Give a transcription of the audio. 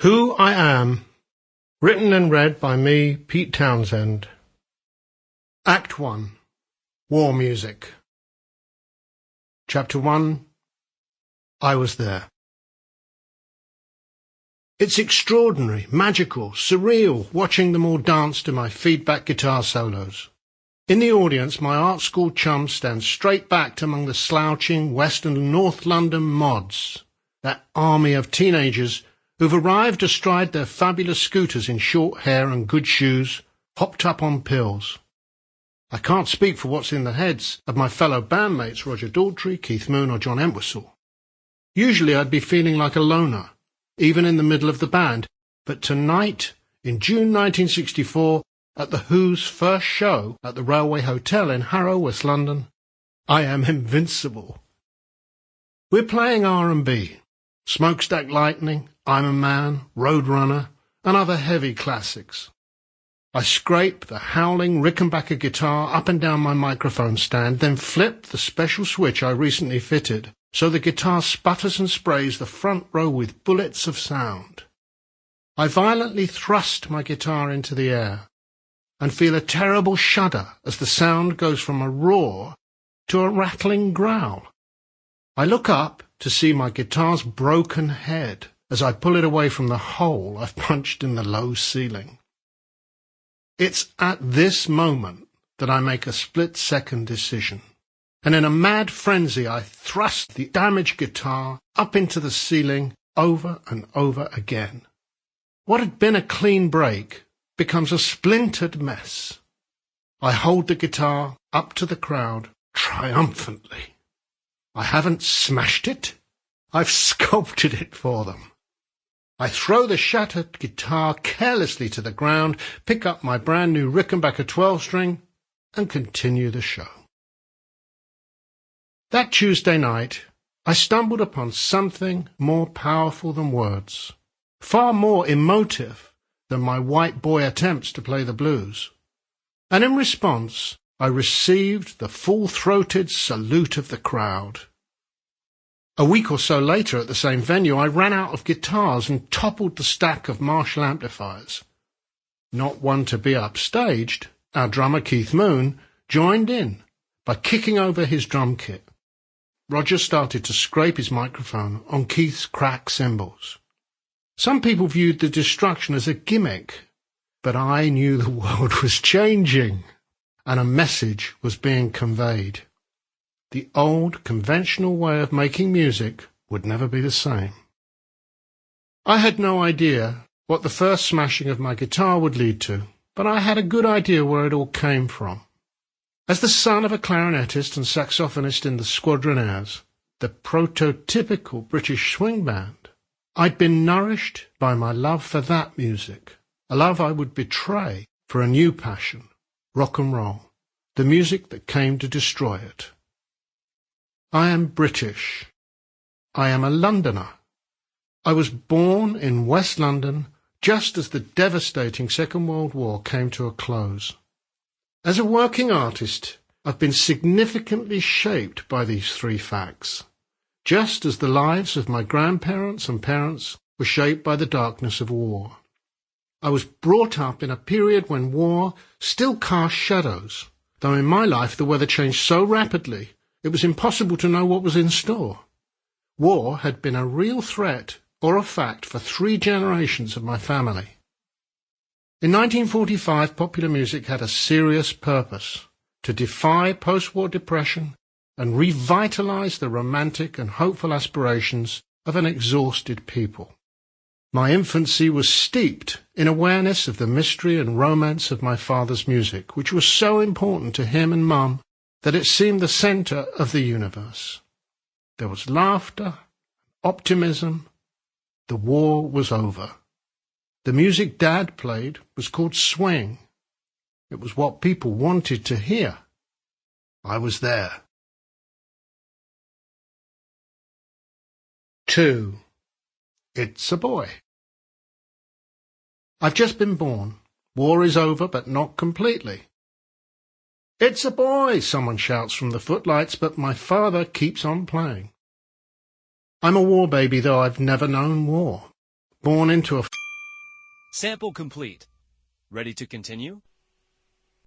Who I Am, written and read by me, Pete Townshend. Act 1. War Music. Chapter 1. I Was There. It's extraordinary, magical, surreal, watching them all dance to my feedback guitar solos. In the audience, my art school chums stand straight backed among the slouching West and North London mods, that army of teenagers who've arrived astride their fabulous scooters in short hair and good shoes, hopped up on pills. I can't speak for what's in the heads of my fellow bandmates Roger Daltrey, Keith Moon or John Entwistle. Usually I'd be feeling like a loner, even in the middle of the band, but tonight, in June 1964, at The Who's first show at the Railway Hotel in Harrow, West London, I am invincible. We're playing R&B, Smokestack Lightning, I'm a Man, Roadrunner, and other heavy classics. I scrape the howling Rickenbacker guitar up and down my microphone stand, then flip the special switch I recently fitted, so the guitar sputters and sprays the front row with bullets of sound. I violently thrust my guitar into the air, and feel a terrible shudder as the sound goes from a roar to a rattling growl. I look up to see my guitar's broken head as I pull it away from the hole I've punched in the low ceiling. It's at this moment that I make a split-second decision, and in a mad frenzy I thrust the damaged guitar up into the ceiling over and over again. What had been a clean break becomes a splintered mess. I hold the guitar up to the crowd triumphantly. I haven't smashed it, I've sculpted it for them. I throw the shattered guitar carelessly to the ground, pick up my brand new Rickenbacker 12-string, and continue the show. That Tuesday night, I stumbled upon something more powerful than words, far more emotive than my white boy attempts to play the blues. And in response, I received the full-throated salute of the crowd. A week or so later at the same venue, I ran out of guitars and toppled the stack of Marshall amplifiers. Not one to be upstaged, our drummer Keith Moon joined in by kicking over his drum kit. Roger started to scrape his microphone on Keith's cracked cymbals. Some people viewed the destruction as a gimmick, but I knew the world was changing, and a message was being conveyed. The old, conventional way of making music would never be the same. I had no idea what the first smashing of my guitar would lead to, but I had a good idea where it all came from. As the son of a clarinetist and saxophonist in the Squadronaires, the prototypical British swing band, I'd been nourished by my love for that music, a love I would betray for a new passion, rock and roll, the music that came to destroy it. I am British. I am a Londoner. I was born in West London just as the devastating Second World War came to a close. As a working artist, I've been significantly shaped by these three facts, just as the lives of my grandparents and parents were shaped by the darkness of war. I was brought up in a period when war still cast shadows, though in my life the weather changed so rapidly it was impossible to know what was in store. War had been a real threat or a fact for 3 generations of my family. In 1945, popular music had a serious purpose: to defy post-war depression and revitalize the romantic and hopeful aspirations of an exhausted people. My infancy was steeped in awareness of the mystery and romance of my father's music, which was so important to him and Mum that it seemed the centre of the universe. There was laughter, optimism. The war was over. The music Dad played was called swing. It was what people wanted to hear. I was there. 2. It's a Boy. I've just been born. War is over, but not completely. It's a boy, someone shouts from the footlights, but my father keeps on playing. I'm a war baby, though I've never known war. born into a... Sample complete. Ready to continue?